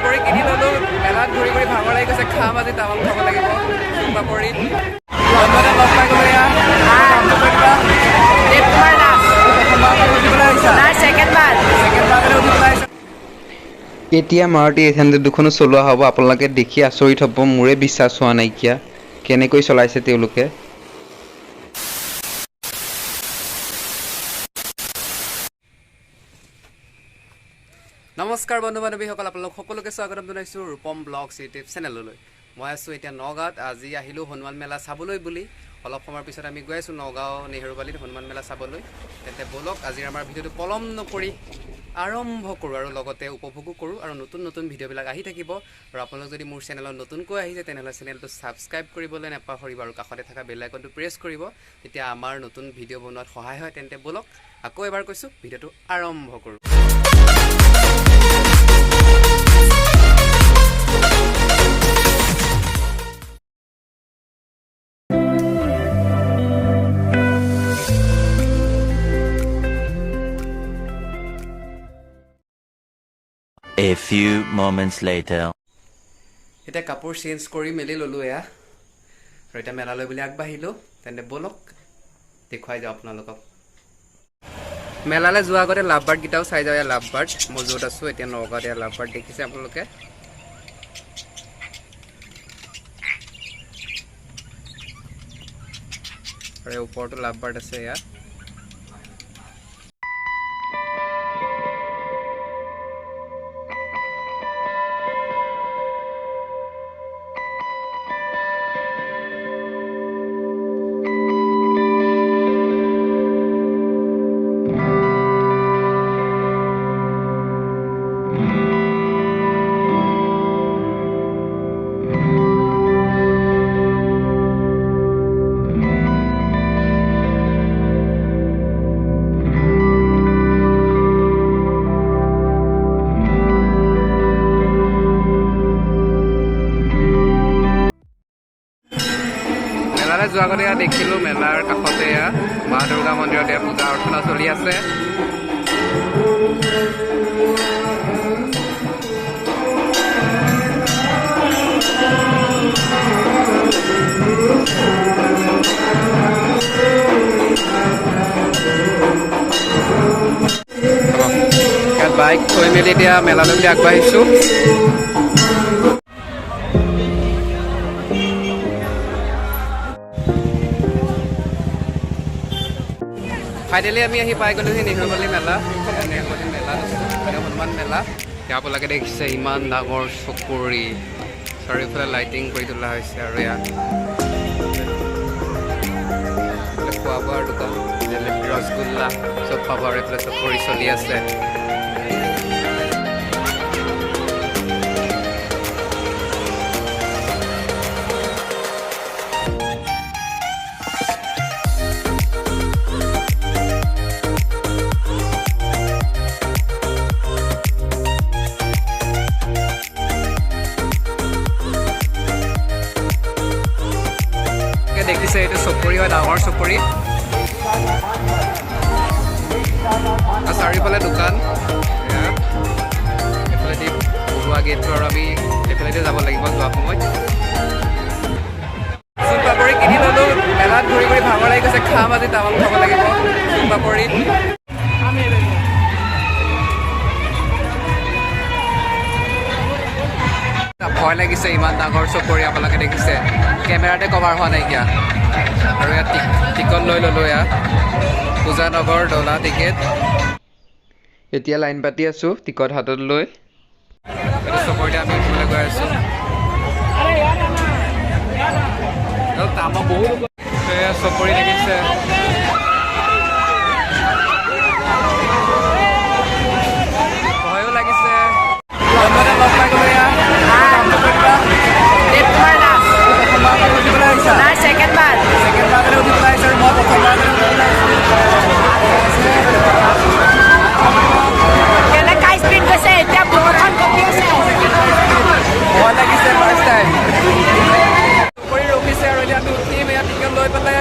পাপৰি কিনি ল'লো মেলাত ঘূৰি ঘূৰি ভাগৰ লাগি গৈছে খাম আজি তামাম খাব লাগিব পাপৰি বন্ধুতে লগ পাই গ'লো ইয়াত এতিয়া মাৰুতি 800 দুখনো চলোৱা হ'ব আপোনালোকে দেখি আচৰিত হ'ব মোৰে বিশ্বাস হোৱা নাইকিয়া কেনেকৈ চলাইছে তেওঁলোকে নমস্কাৰ বন্ধু বান্ধৱীসকল আপোনালোক সকলোকে স্বাগতম জনাইছোঁ ৰূপম ব্লগছ ইউটিউব চেনেললৈ মই আছোঁ এতিয়া নগাঁৱত আজি আহিলোঁ হনুমান মেলা চাবলৈ বুলি অলপ সময়ৰ পিছত আমি গৈ আছোঁ নগাঁও নেহেৰুবালিত হনুমান মেলা চাবলৈ তেন্তে বলক আজি আমাৰ ভিডিঅ'টো পলম নকৰি আৰম্ভ কৰোঁ আৰু লগতে উপভোগো কৰোঁ আৰু নতুন নতুন ভিডিঅ'বিলাক আহি থাকিব আৰু আপোনালোক যদি মোৰ চেনেলত নতুনকৈ আহিছে তেনেহ'লে চেনেলটো ছাবস্ক্ৰাইব কৰিবলৈ নাপাহৰিব আৰু কাষতে থকা বেল আইকনটো প্ৰেছ কৰিব তেতিয়া আমাৰ নতুন ভিডিঅ' বনোৱাত সহায় হয় তেন্তে বলক আকৌ এবাৰ কৈছোঁ ভিডিঅ'টো আৰম্ভ কৰোঁ A few moments later. এতিয়া কাপোৰ চেঞ্জ কৰি মেলি ল'লোঁ এয়া আৰু এতিয়া মেলালৈ বুলি আগবাঢ়িলোঁ তেন্তে বলক দেখুৱাই যাওঁ আপোনালোকক মেলালৈ যোৱাৰ আগতে লাভ বাৰ্ডকেইটাও চাই যাওঁ এয়া লাভ বাৰ্ড মই য'ত আছোঁ এতিয়া নগাঁৱত এয়া লাভ বাৰ্ড দেখিছে আপোনালোকে আৰু ওপৰতো লাভ বাৰ্ড আছে এয়া যোৱা আগতে এয়া দেখিলোঁ মেলাৰ কাষতে এয়া মা দুৰ্গা মন্দিৰত এয়া পূজা অৰ্চনা চলি আছে ইয়াত বাইক থৈ মেলি এতিয়া মেলালৈ বুলি আগবাঢ়িছোঁ ফাইনেলি আমি আহি পাই গ'লোহি নেহেৰুবালি মেলা নেহেৰুবালি মেলা হনুমান মেলা এতিয়া আপোনালোকে দেখিছে ইমান ডাঙৰ চকৰি চাৰিওফালে লাইটিং কৰি তোলা হৈছে আৰু ইয়াত খোৱা বোৱাৰ দোকান জেলেপি ৰসগোল্লা চব পাব আৰু এইফালে চকৰি চলি আছে দেখিছে এইটো চকৰি হয় ডাঙৰ চকৰি আৰু চাৰিওফালে দোকান এইফালেদি বৰুৱা গেটটো আৰু আমি এইফালেদি যাব লাগিব যোৱা সময়ত পাপৰি কিনি ল'লোঁ মেলাত ঘূৰি ঘূৰি ভাগৰ লাগি গৈছে খাম আজি তামাম খাব লাগিব পাপৰি ভয় লাগিছে ইমান ডাঙৰ চকৰি আপোনালোকে দেখিছে কেমেৰাতে কভাৰ হোৱা নাইকিয়া আৰু ইয়াত টিকট লৈ ল'লোঁ এয়া পূজা নগৰ ডলা টিকেট এতিয়া লাইন পাতি আছোঁ টিকট হাতত লৈ এইটো চকৰিতে আমি উঠিবলৈ গৈ আছোঁ এয়া চকৰি দেখিছে ভয়ো লাগিছে বন্ধুতে লগ পাই গ'লো ইয়াত ছেকেণ্ডবাৰ উঠিবলৈ আহিছোঁ আৰু মই প্ৰথমবাৰ ভয় লাগিছে ফাৰ্ষ্ট টাইম কৰি ৰখিছে আৰু এতিয়া আমি উঠিম ইয়াত টিকেট লৈ পেলাই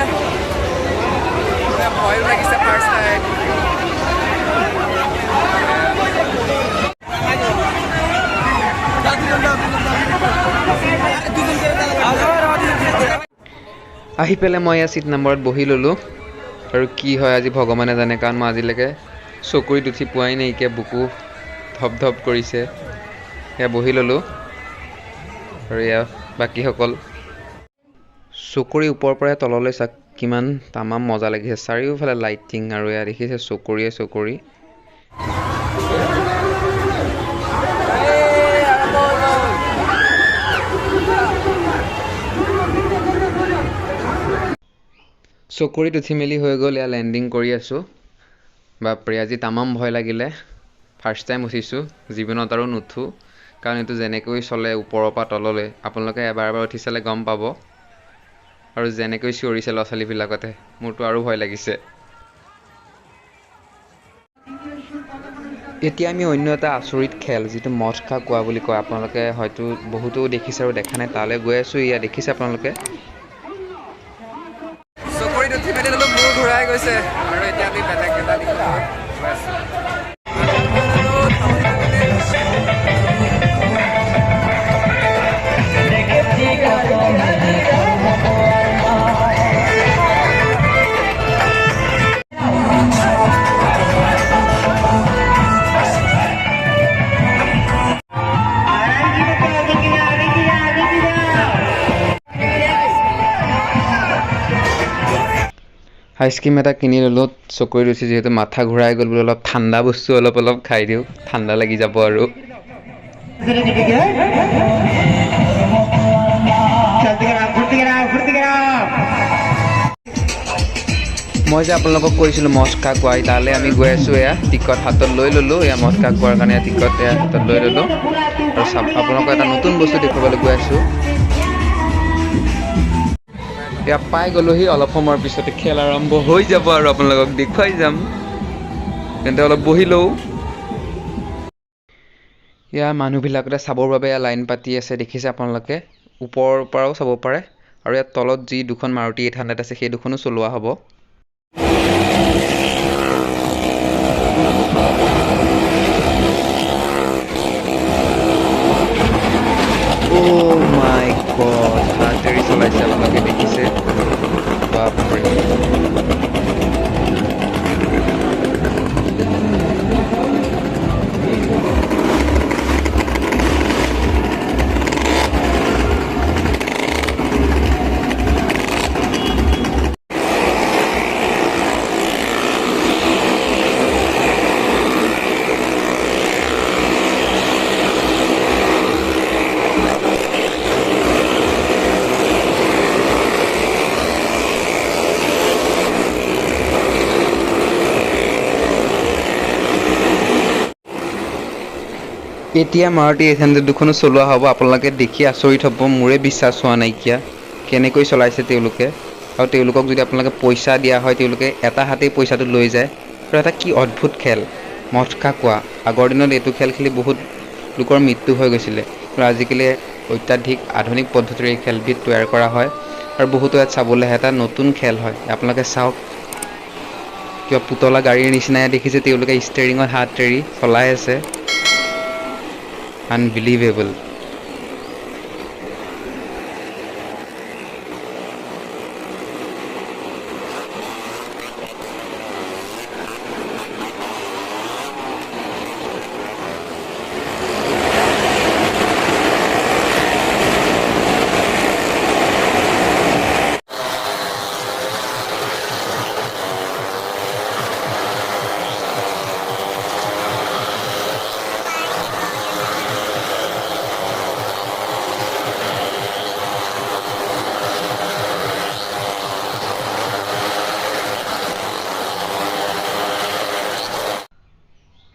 আহি পেলাই মই ইয়াৰ ছিট নম্বৰত বহি ল'লোঁ আৰু কি হয় আজি ভগৱানে জানে কাৰণ মই আজিলৈকে চকুৰিত উঠি পোৱাই নাইকিয়া বুকু ধপ ধপ কৰিছে এয়া বহি ল'লোঁ আৰু এয়া বাকীসকল চকুৰি ওপৰৰ পৰাই তললৈ চাওক কিমান তামাম মজা লাগিছে চাৰিওফালে লাইটিং আৰু এয়া দেখিছে চকুৰিয়ে চকুৰি চকুৰিত উঠি মেলি হৈ গ'ল এয়া লেণ্ডিং কৰি আছোঁ বাপৰে আজি তামাম ভয় লাগিলে ফাৰ্ষ্ট টাইম উঠিছোঁ জীৱনত আৰু নুঠোঁ কাৰণ এইটো যেনেকৈ চলে ওপৰৰ পৰা তললৈ আপোনালোকে এবাৰ উঠি চালে গম পাব আৰু যেনেকৈ চিঞৰিছে ল'ৰা ছোৱালীবিলাকতে মোৰতো আৰু ভয় লাগিছে এতিয়া আমি অন্য এটা আচৰিত খেল যিটো মদ খা কোৱা বুলি কয় আপোনালোকে হয়তো বহুতো দেখিছে আৰু দেখা নাই তালৈ গৈ আছোঁ এয়া দেখিছে আপোনালোকে চকুৰিত উঠি মেলি অলপ মূৰ ঘূৰাই গৈছে আৰু এতিয়া আমি বেলেগ এটা দিশত গৈ আছোঁ আইচক্ৰীম এটা কিনি ল'লোঁ চকুৰিত উঠি যিহেতু মাথা ঘূৰাই গ'ল বুলি অলপ ঠাণ্ডা বস্তু অলপ খাই দিওঁ ঠাণ্ডা লাগি যাব আৰু মই যে আপোনালোকক কৈছিলোঁ মস্কা কোৱাই তালৈ আমি গৈ আছোঁ এয়া টিকট হাতত লৈ ল'লোঁ এয়া মস্কা কোৱাৰ কাৰণে টিকট এয়া হাতত লৈ ল'লোঁ আৰু আপোনালোকক এটা নতুন বস্তু দেখুৱাবলৈ গৈ আছোঁ এয়া পাই গ'লোহি অলপ সময়ৰ পিছতে খেল আৰম্ভ হৈ যাব আৰু আপোনালোকক দেখুৱাই যাম তেন্তে অলপ বহি লওঁ এয়া মানুহবিলাকতে চাবৰ বাবে এয়া লাইন পাতি আছে দেখিছে আপোনালোকে ওপৰৰ পৰাও চাব পাৰে আৰু ইয়াত তলত যি দুখন মাৰুতি 800 আছে সেই দুখনো চলোৱা হ'ব Oh my god, হাতেৰে চলাইছে আপোনালোকে দেখিছে বাপৰে এতিয়া মাৰুতি 800 দুখনো চলোৱা হ'ব আপোনালোকে দেখি আচৰিত হ'ব মোৰে বিশ্বাস হোৱা নাইকিয়া কেনেকৈ চলাইছে তেওঁলোকে আৰু তেওঁলোকক যদি আপোনালোকে পইচা দিয়া হয় তেওঁলোকে এটা হাতেই পইচাটো লৈ যায় আৰু এটা কি অদ্ভুত খেল মদ খা কোৱা আগৰ দিনত এইটো খেল খেলি বহুত লোকৰ মৃত্যু হৈ গৈছিলে আৰু আজিকালি অত্যাধিক আধুনিক পদ্ধতিৰে এই খেলবিধ তৈয়াৰ কৰা হয় আৰু বহুতো ইয়াত চাবলৈ আহে এটা নতুন খেল হয় আপোনালোকে চাওক কিবা পুতলা গাড়ীৰ নিচিনাই দেখিছে তেওঁলোকে ষ্টেৰিঙত হাত এৰি চলাই আছে Unbelievable.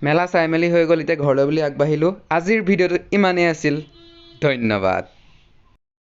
মেলা চাই মেলি হৈ গ'ল এতিয়া ঘৰলৈ বুলি আগবাঢ়িলোঁ আজিৰ ভিডিঅ'টো ইমানেই আছিল ধন্যবাদ